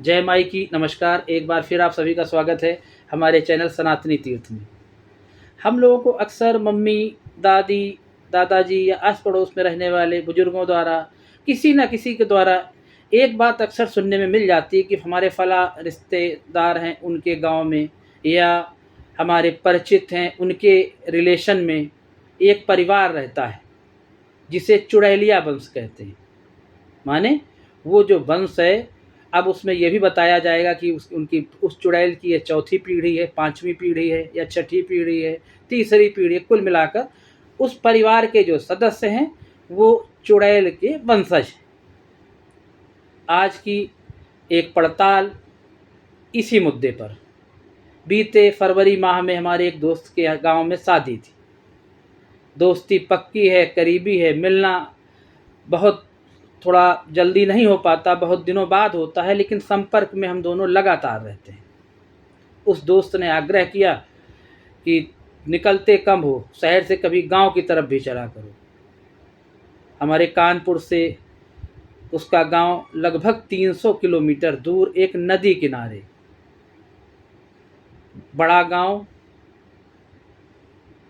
जय माई की नमस्कार। एक बार फिर आप सभी का स्वागत है हमारे चैनल सनातनी तीर्थ में। हम लोगों को अक्सर मम्मी, दादी, दादाजी या आस पड़ोस में रहने वाले बुजुर्गों द्वारा किसी न किसी के द्वारा एक बात अक्सर सुनने में मिल जाती है कि हमारे फला रिश्तेदार हैं उनके गांव में, या हमारे परिचित हैं उनके रिलेशन में एक परिवार रहता है जिसे चुड़ैलिया वंश कहते हैं। माने वो जो वंश है, अब उसमें ये भी बताया जाएगा कि उनकी उस चुड़ैल की ये चौथी पीढ़ी है, पांचवी पीढ़ी है या छठी पीढ़ी है, तीसरी पीढ़ी है। कुल मिलाकर उस परिवार के जो सदस्य हैं वो चुड़ैल के वंशज हैं। आज की एक पड़ताल इसी मुद्दे पर। बीते फरवरी माह में हमारे एक दोस्त के गांव में शादी थी। दोस्ती पक्की है, करीबी है, मिलना बहुत थोड़ा जल्दी नहीं हो पाता, बहुत दिनों बाद होता है, लेकिन संपर्क में हम दोनों लगातार रहते हैं। उस दोस्त ने आग्रह किया कि निकलते कम हो, शहर से कभी गांव की तरफ भी चला करो। हमारे कानपुर से उसका गांव लगभग 300 किलोमीटर दूर एक नदी किनारे, बड़ा गांव,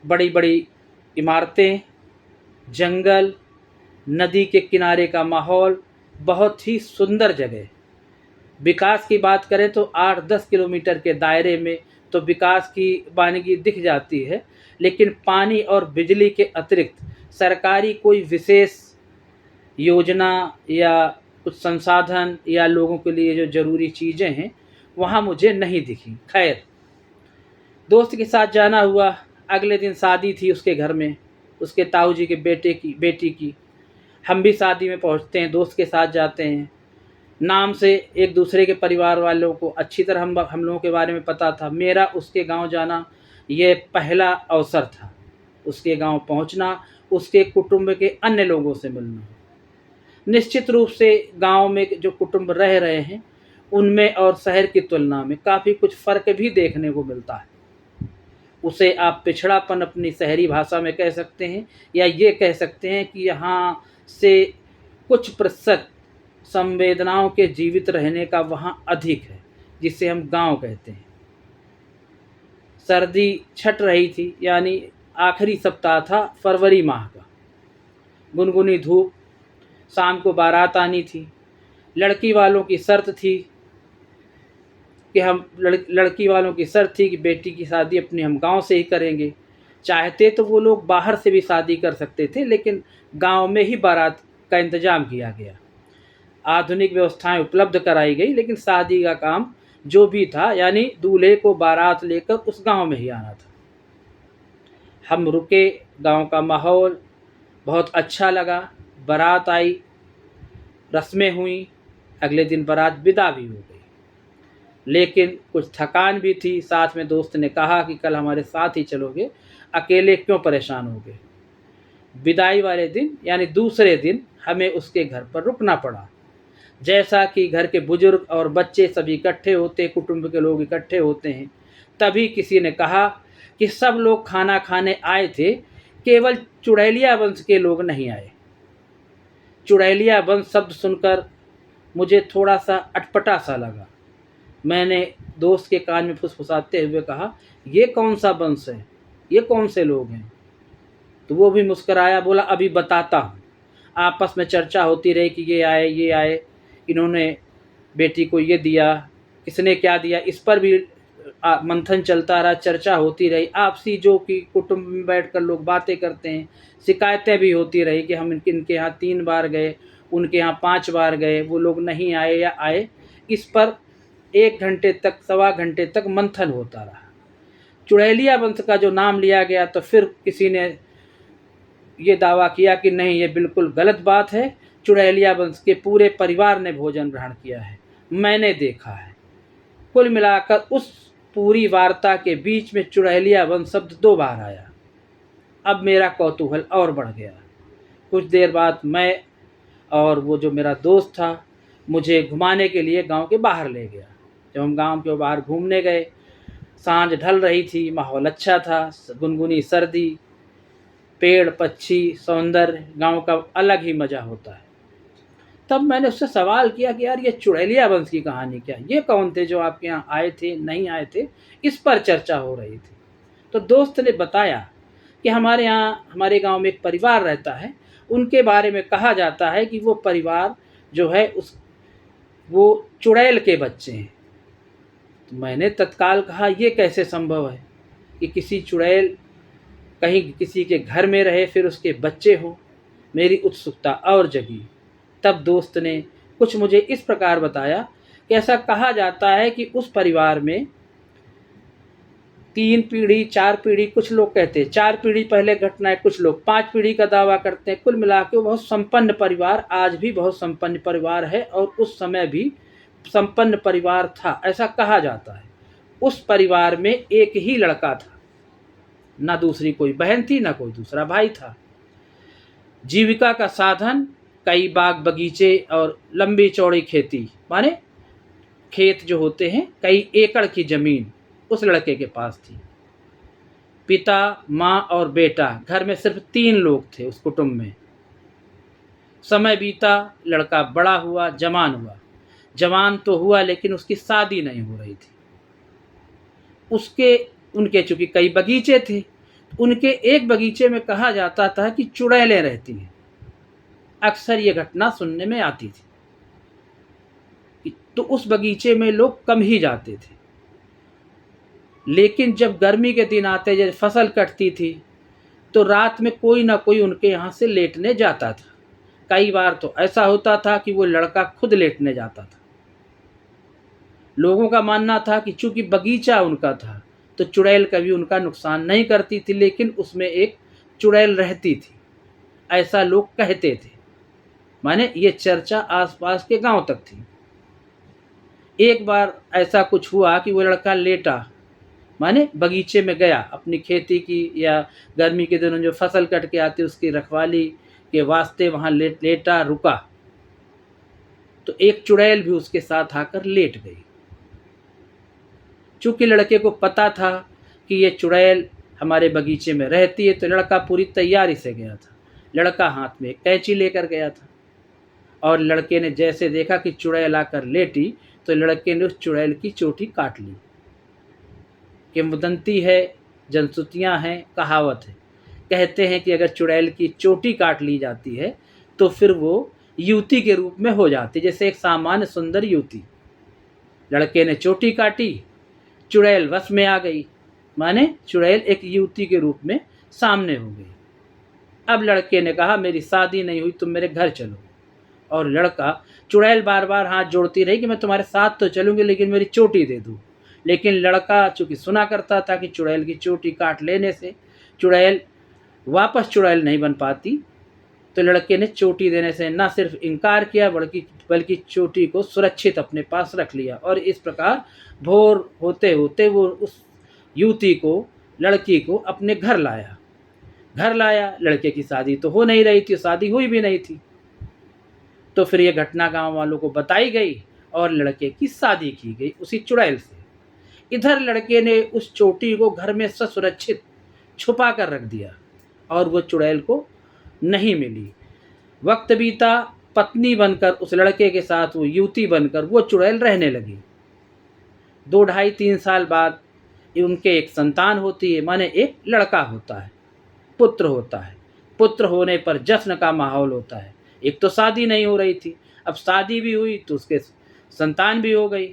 बड़ी बड़ी इमारतें, जंगल, नदी के किनारे का माहौल, बहुत ही सुंदर जगह। विकास की बात करें तो 8-10 किलोमीटर के दायरे में तो विकास की वानगी दिख जाती है, लेकिन पानी और बिजली के अतिरिक्त सरकारी कोई विशेष योजना या कुछ संसाधन या लोगों के लिए जो ज़रूरी चीज़ें हैं वहाँ मुझे नहीं दिखी। खैर, दोस्त के साथ जाना हुआ। अगले दिन शादी थी उसके घर में, उसके ताऊ जी के बेटी की। हम भी शादी में पहुँचते हैं, दोस्त के साथ जाते हैं। नाम से एक दूसरे के परिवार वालों को अच्छी तरह हम लोगों के बारे में पता था। मेरा उसके गांव जाना ये पहला अवसर था। उसके गांव पहुंचना, उसके कुटुंब के अन्य लोगों से मिलना। निश्चित रूप से गांव में जो कुटुंब रह रहे हैं उनमें और शहर की तुलना में काफ़ी कुछ फ़र्क भी देखने को मिलता है। उसे आप पिछड़ापन अपनी शहरी भाषा में कह सकते हैं, या ये कह सकते हैं कि यहाँ से कुछ प्रतिशत संवेदनाओं के जीवित रहने का वहाँ अधिक है, जिसे हम गांव कहते हैं। सर्दी छट रही थी, यानी आखिरी सप्ताह था फरवरी माह का। गुनगुनी धूप, शाम को बारात आनी थी। लड़की वालों की शर्त थी कि बेटी की शादी अपने हम गांव से ही करेंगे। चाहते तो वो लोग बाहर से भी शादी कर सकते थे, लेकिन गांव में ही बारात का इंतजाम किया गया। आधुनिक व्यवस्थाएं उपलब्ध कराई गई, लेकिन शादी का काम जो भी था, यानी दूल्हे को बारात लेकर उस गांव में ही आना था। हम रुके, गांव का माहौल बहुत अच्छा लगा। बारात आई, रस्में हुई, अगले दिन बारात विदा भी हो गई। लेकिन कुछ थकान भी थी। साथ में दोस्त ने कहा कि कल हमारे साथ ही चलोगे, अकेले क्यों परेशान होगे। विदाई वाले दिन यानी दूसरे दिन हमें उसके घर पर रुकना पड़ा। जैसा कि घर के बुजुर्ग और बच्चे सभी इकट्ठे होते, कुटुंब के लोग इकट्ठे होते हैं, तभी किसी ने कहा कि सब लोग खाना खाने आए थे, केवल चुड़ैलिया वंश के लोग नहीं आए। चुड़ैलिया वंश शब्द सुनकर मुझे थोड़ा सा अटपटा सा लगा। मैंने दोस्त के कान में फुसफुसाते हुए कहा, ये कौन सा वंश है, ये कौन से लोग हैं। तो वो भी मुस्कराया, बोला अभी बताता हूँ। आपस में चर्चा होती रही कि ये आए, इन्होंने बेटी को ये दिया, किसने क्या दिया, इस पर भी मंथन चलता रहा, चर्चा होती रही। आपसी जो कि कुटुंब में बैठकर लोग बातें करते हैं, शिकायतें भी होती रही कि हम इनके यहाँ 3 बार गए, उनके यहाँ 5 बार गए, वो लोग नहीं आए या आए। इस पर 1 घंटे तक, सवा घंटे तक मंथन होता रहा। चुड़ैलिया वंश का जो नाम लिया गया तो फिर किसी ने ये दावा किया कि नहीं, ये बिल्कुल गलत बात है। चुड़ैलिया वंश के पूरे परिवार ने भोजन ग्रहण किया है, मैंने देखा है। कुल मिलाकर उस पूरी वार्ता के बीच में चुड़ैलिया वंश शब्द 2 बार आया। अब मेरा कौतूहल और बढ़ गया। कुछ देर बाद मैं और वो जो मेरा दोस्त था मुझे घुमाने के लिए गांव के बाहर ले गया। जब हम गांव के बाहर घूमने गए, सांझ ढल रही थी, माहौल अच्छा था, गुनगुनी सर्दी, पेड़, पक्षी, सौंदर्य, गांव का अलग ही मज़ा होता है। तब मैंने उससे सवाल किया कि यार ये चुड़ैलिया वंश की कहानी क्या, ये कौन थे जो आपके यहाँ आए थे नहीं आए थे, इस पर चर्चा हो रही थी। तो दोस्त ने बताया कि हमारे यहाँ हमारे गांव में एक परिवार रहता है, उनके बारे में कहा जाता है कि वो परिवार जो है वो चुड़ैल के बच्चे हैं। तो मैंने तत्काल कहा ये कैसे संभव है कि किसी चुड़ैल कहीं किसी के घर में रहे फिर उसके बच्चे हो। मेरी उत्सुकता और जगी। तब दोस्त ने कुछ मुझे इस प्रकार बताया कि ऐसा कहा जाता है कि उस परिवार में 3 पीढ़ी 4 पीढ़ी, कुछ लोग कहते हैं 4 पीढ़ी पहले घटना है, कुछ लोग 5 पीढ़ी का दावा करते हैं। कुल मिला के वो बहुत संपन्न परिवार, आज भी बहुत संपन्न परिवार है और उस समय भी संपन्न परिवार था, ऐसा कहा जाता है। उस परिवार में एक ही लड़का था, ना दूसरी कोई बहन थी ना कोई दूसरा भाई था। जीविका का साधन कई बाग बगीचे और लंबी चौड़ी खेती, माने खेत जो होते हैं, कई एकड़ की जमीन उस लड़के के पास थी। पिता माँ और बेटा, घर में सिर्फ 3 लोग थे उस कुटुंब में। समय बीता, लड़का बड़ा हुआ, जवान हुआ। जवान तो हुआ लेकिन उसकी शादी नहीं हो रही थी। उनके चूंकि कई बगीचे थे, उनके एक बगीचे में कहा जाता था कि चुड़ैलें रहती हैं। अक्सर ये घटना सुनने में आती थी। तो उस बगीचे में लोग कम ही जाते थे। लेकिन जब गर्मी के दिन आते, जब फसल कटती थी, तो रात में कोई ना कोई उनके यहाँ से लेटने जाता था। कई बार तो ऐसा होता था कि वो लड़का खुद लेटने जाता था। लोगों का मानना था कि चूंकि बगीचा उनका था तो चुड़ैल कभी उनका नुकसान नहीं करती थी, लेकिन उसमें एक चुड़ैल रहती थी, ऐसा लोग कहते थे। माने ये चर्चा आसपास के गांव तक थी। एक बार ऐसा कुछ हुआ कि वो लड़का लेटा, माने बगीचे में गया अपनी खेती की या गर्मी के दिनों जो फसल कट के आती उसकी रखवाली के वास्ते वहाँ लेटा रुका, तो एक चुड़ैल भी उसके साथ आकर लेट गई। चूँकि लड़के को पता था कि ये चुड़ैल हमारे बगीचे में रहती है, तो लड़का पूरी तैयारी से गया था। लड़का हाथ में एक कैंची लेकर गया था और लड़के ने जैसे देखा कि चुड़ैल आकर लेटी, तो लड़के ने उस चुड़ैल की चोटी काट ली। किंवदंती है, जनश्रुतियाँ हैं, कहावत है। कहते हैं कि अगर चुड़ैल की चोटी काट ली जाती है तो फिर वो युवती के रूप में हो जाती, जैसे एक सामान्य सुंदर युवती। लड़के ने चोटी काटी, चुड़ैल वश में आ गई, माने चुड़ैल एक युवती के रूप में सामने हो गई। अब लड़के ने कहा मेरी शादी नहीं हुई, तुम मेरे घर चलो। और लड़का, चुड़ैल बार बार हाथ जोड़ती रही कि मैं तुम्हारे साथ तो चलूँगी लेकिन मेरी चोटी दे दो। लेकिन लड़का चूँकि सुना करता था कि चुड़ैल की चोटी काट लेने से चुड़ैल वापस चुड़ैल नहीं बन पाती, तो लड़के ने चोटी देने से न सिर्फ इनकार किया बल्कि चोटी को सुरक्षित अपने पास रख लिया। और इस प्रकार भोर होते होते वो उस युवती को, लड़की को अपने घर लाया। लड़के की शादी तो हो नहीं रही थी, शादी हुई भी नहीं थी। तो फिर ये घटना गांव वालों को बताई गई और लड़के की शादी की गई उसी चुड़ैल से। इधर लड़के ने उस चोटी को घर में सुरक्षित छुपा कर रख दिया और वो चुड़ैल को नहीं मिली। वक्त बीता, पत्नी बनकर उस लड़के के साथ वो युवती बनकर वो चुड़ैल रहने लगी। 2 ढाई 3 साल बाद उनके एक संतान होती है, माने एक लड़का होता है, पुत्र होता है। पुत्र होने पर जश्न का माहौल होता है। एक तो शादी नहीं हो रही थी, अब शादी भी हुई तो उसके संतान भी हो गई।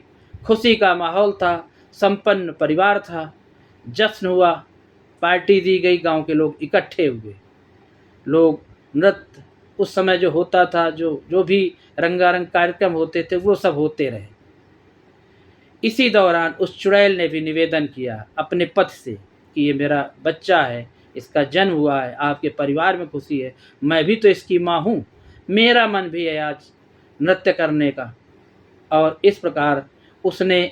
खुशी का माहौल था, संपन्न परिवार था, जश्न हुआ, पार्टी दी गई, गांव के लोग इकट्ठे हुए। लोग नृत्य, उस समय जो होता था, जो भी रंगारंग कार्यक्रम होते थे वो सब होते रहे। इसी दौरान उस चुड़ैल ने भी निवेदन किया अपने पति से कि ये मेरा बच्चा है, इसका जन्म हुआ है, आपके परिवार में खुशी है, मैं भी तो इसकी माँ हूँ, मेरा मन भी है आज नृत्य करने का। और इस प्रकार उसने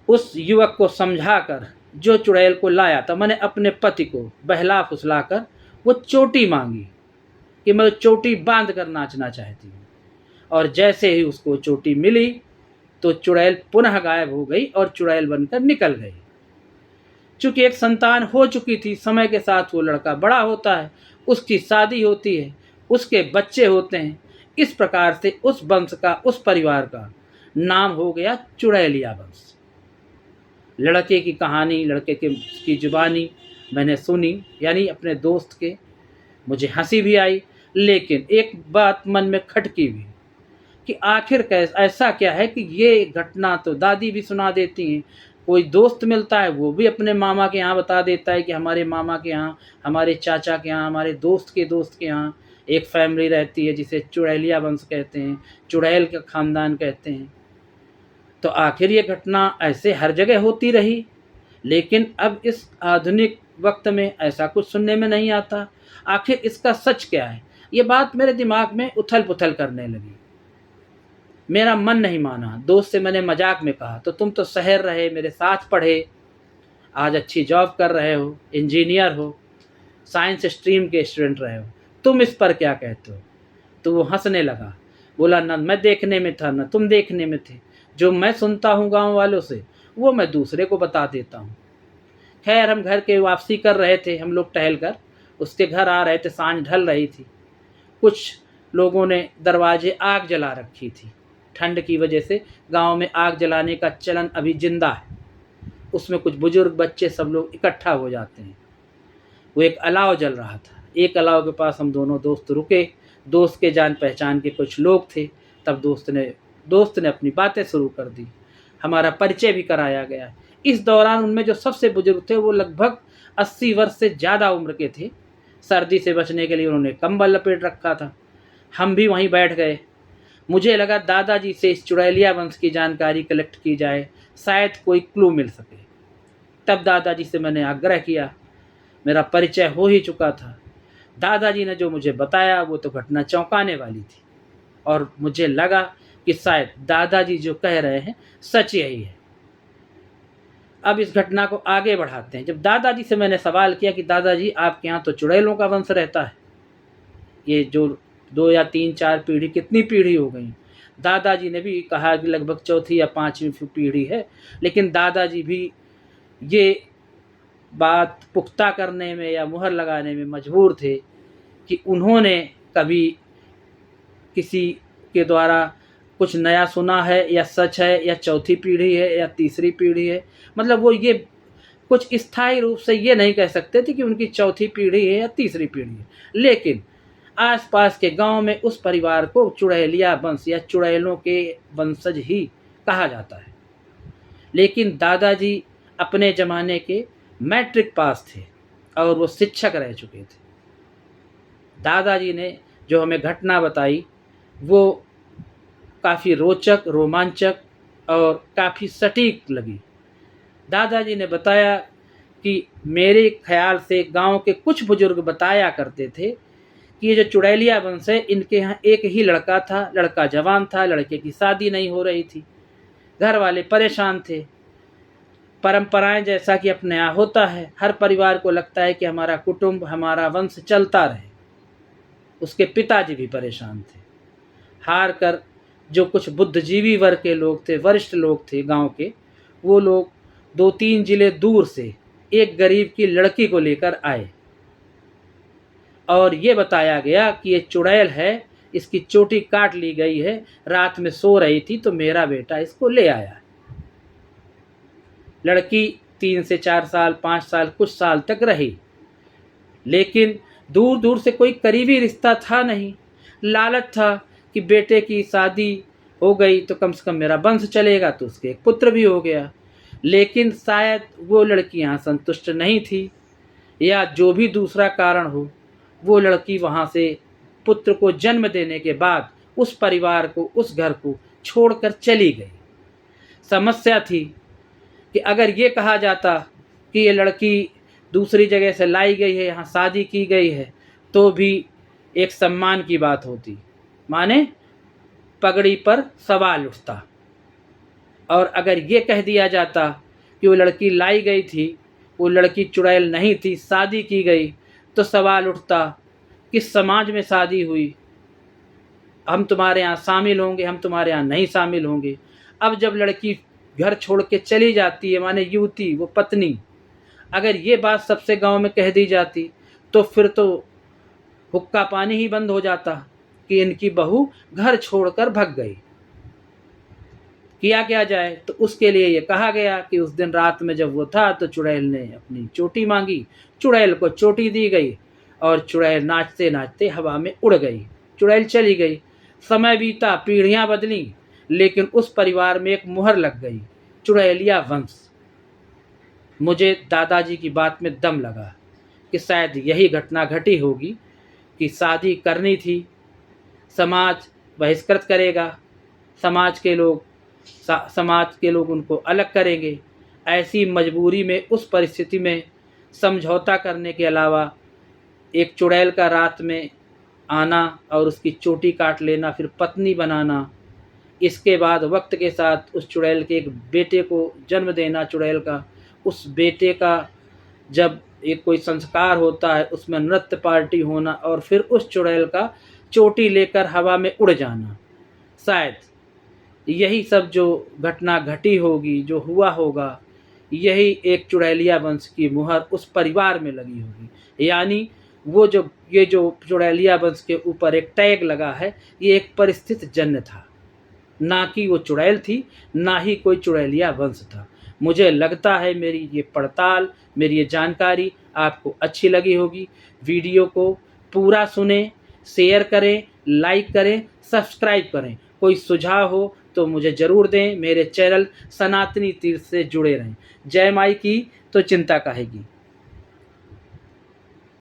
उस युवक को समझाकर जो चुड़ैल को लाया था, मैंने अपने पति को बहला फुसलाकर वो चोटी मांगी कि मैं चोटी बांध कर नाचना चाहती हूँ। और जैसे ही उसको चोटी मिली तो चुड़ैल पुनः गायब हो गई और चुड़ैल बनकर निकल गई। चूँकि एक संतान हो चुकी थी, समय के साथ वो लड़का बड़ा होता है, उसकी शादी होती है, उसके बच्चे होते हैं। इस प्रकार से उस वंश का, उस परिवार का नाम हो गया चुड़ैलिया वंश। लड़के की कहानी, लड़के की जुबानी मैंने सुनी, यानी अपने दोस्त के। मुझे हंसी भी आई, लेकिन एक बात मन में खटकी भी कि आखिर कैसा ऐसा क्या है कि ये घटना तो दादी भी सुना देती हैं, कोई दोस्त मिलता है वो भी अपने मामा के यहाँ बता देता है कि हमारे मामा के यहाँ, हमारे चाचा के यहाँ, हमारे दोस्त के यहाँ एक फैमिली रहती है जिसे चुड़ैलिया वंश कहते हैं, चुड़ैल का ख़ानदान कहते हैं। तो आखिर ये घटना ऐसे हर जगह होती रही, लेकिन अब इस आधुनिक वक्त में ऐसा कुछ सुनने में नहीं आता। आखिर इसका सच क्या है? ये बात मेरे दिमाग में उथल पुथल करने लगी। मेरा मन नहीं माना। दोस्त से मैंने मजाक में कहा, तो तुम तो शहर रहे, मेरे साथ पढ़े, आज अच्छी जॉब कर रहे हो, इंजीनियर हो, साइंस स्ट्रीम के स्टूडेंट रहे हो, तुम इस पर क्या कहते हो? तो वो हंसने लगा, बोला न मैं देखने में था न तुम देखने में थे, जो मैं सुनता हूँ गांव वालों से वो मैं दूसरे को बता देता हूँ। खैर हम घर के वापसी कर रहे थे, हम लोग टहल कर उसके घर आ रहे थे, सांझ ढल रही थी। कुछ लोगों ने दरवाजे आग जला रखी थी। ठंड की वजह से गांव में आग जलाने का चलन अभी जिंदा है। उसमें कुछ बुजुर्ग, बच्चे, सब लोग इकट्ठा हो जाते हैं। वो एक अलाव जल रहा था। एक अलाव के पास हम दोनों दोस्त रुके। दोस्त के जान पहचान के कुछ लोग थे। तब दोस्त ने अपनी बातें शुरू कर दी। हमारा परिचय भी कराया गया। इस दौरान उनमें जो सबसे बुजुर्ग थे वो लगभग 80 वर्ष से ज़्यादा उम्र के थे। सर्दी से बचने के लिए उन्होंने कंबल लपेट रखा था। हम भी वहीं बैठ गए। मुझे लगा दादाजी से इस चुड़ैलिया वंश की जानकारी कलेक्ट की जाए, शायद कोई क्लू मिल सके। तब दादाजी से मैंने आग्रह किया। मेरा परिचय हो ही चुका था। दादाजी ने जो मुझे बताया वो तो घटना चौंकाने वाली थी, और मुझे लगा कि शायद दादाजी जो कह रहे हैं सच यही है। अब इस घटना को आगे बढ़ाते हैं। जब दादाजी से मैंने सवाल किया कि दादाजी आपके यहाँ तो चुड़ैलों का वंश रहता है, ये जो 2 या 3 4 पीढ़ी, कितनी पीढ़ी हो गई? दादाजी ने भी कहा कि लगभग चौथी या 5वीं पीढ़ी है। लेकिन दादाजी भी ये बात पुख्ता करने में या मुहर लगाने में मजबूर थे कि उन्होंने कभी किसी के द्वारा कुछ नया सुना है या सच है या चौथी पीढ़ी है या तीसरी पीढ़ी है। मतलब वो ये कुछ स्थायी रूप से ये नहीं कह सकते थे कि उनकी चौथी पीढ़ी है या तीसरी पीढ़ी है। लेकिन आसपास के गांव में उस परिवार को चुड़ैलिया वंश या चुड़ैलों के वंशज ही कहा जाता है। लेकिन दादाजी अपने ज़माने के मैट्रिक पास थे और वो शिक्षक रह चुके थे। दादाजी ने जो हमें घटना बताई वो काफ़ी रोचक, रोमांचक और काफ़ी सटीक लगी। दादाजी ने बताया कि मेरे ख्याल से गांव के कुछ बुजुर्ग बताया करते थे कि ये जो चुड़ैलिया वंश है, इनके यहाँ एक ही लड़का था, लड़का जवान था, लड़के की शादी नहीं हो रही थी, घर वाले परेशान थे। परंपराएं जैसा कि अपने यहाँ होता है, हर परिवार को लगता है कि हमारा कुटुंब, हमारा वंश चलता रहे। उसके पिताजी भी परेशान थे। हार कर जो कुछ बुद्धिजीवी वर्ग के लोग थे, वरिष्ठ लोग थे गांव के, वो लोग 2-3 जिले दूर से एक गरीब की लड़की को लेकर आए और ये बताया गया कि ये चुड़ैल है, इसकी चोटी काट ली गई है, रात में सो रही थी तो मेरा बेटा इसको ले आया। लड़की 3 से 4 साल, 5 साल, कुछ साल तक रही, लेकिन दूर दूर से कोई करीबी रिश्ता था नहीं। लालच था कि बेटे की शादी हो गई तो कम से कम मेरा वंश चलेगा, तो उसके एक पुत्र भी हो गया। लेकिन शायद वो लड़की यहाँ संतुष्ट नहीं थी, या जो भी दूसरा कारण हो, वो लड़की वहाँ से पुत्र को जन्म देने के बाद उस परिवार को, उस घर को छोड़कर चली गई। समस्या थी कि अगर ये कहा जाता कि ये लड़की दूसरी जगह से लाई गई है, यहाँ शादी की गई है, तो भी एक सम्मान की बात होती, माने पगड़ी पर सवाल उठता। और अगर ये कह दिया जाता कि वो लड़की लाई गई थी, वो लड़की चुड़ैल नहीं थी, शादी की गई, तो सवाल उठता किस समाज में शादी हुई, हम तुम्हारे यहाँ शामिल होंगे, हम तुम्हारे यहाँ नहीं शामिल होंगे। अब जब लड़की घर छोड़ के चली जाती है, माने युवती, वो पत्नी, अगर ये बात सबसे गांव में कह दी जाती तो फिर तो हुक्का पानी ही बंद हो जाता। कि इनकी बहू घर छोड़कर भग गई। किया क्या जाए, तो उसके लिए ये कहा गया कि उस दिन रात में जब वो था तो चुड़ैल ने अपनी चोटी मांगी, चुड़ैल को चोटी दी गई और चुड़ैल नाचते नाचते हवा में उड़ गई, चुड़ैल चली गई। समय बीता, पीढ़ियां बदली, लेकिन उस परिवार में एक मुहर लग गई, चुड़ैलिया वंश। मुझे दादाजी की बात में दम लगा कि शायद यही घटना घटी होगी कि शादी करनी थी, समाज बहिष्कृत करेगा, समाज के लोग उनको अलग करेंगे। ऐसी मजबूरी में, उस परिस्थिति में समझौता करने के अलावा एक चुड़ैल का रात में आना और उसकी चोटी काट लेना, फिर पत्नी बनाना, इसके बाद वक्त के साथ उस चुड़ैल के एक बेटे को जन्म देना, चुड़ैल का उस बेटे का जब एक कोई संस्कार होता है उसमें नृत्य पार्टी होना और फिर उस चुड़ैल का चोटी लेकर हवा में उड़ जाना। शायद यही सब जो घटना घटी होगी, जो हुआ होगा, यही एक चुड़ैलिया वंश की मुहर उस परिवार में लगी होगी। यानी ये जो चुड़ैलिया वंश के ऊपर एक टैग लगा है, ये एक परिस्थिति जन्य था, ना कि वो चुड़ैल थी, ना ही कोई चुड़ैलिया वंश था। मुझे लगता है मेरी ये पड़ताल, मेरी ये जानकारी आपको अच्छी लगी होगी। वीडियो को पूरा सुने, शेयर करें, लाइक करें, सब्सक्राइब करें। कोई सुझाव हो तो मुझे ज़रूर दें। मेरे चैनल सनातनी तीर्थ से जुड़े रहें। जय माई की तो चिंता काहे की।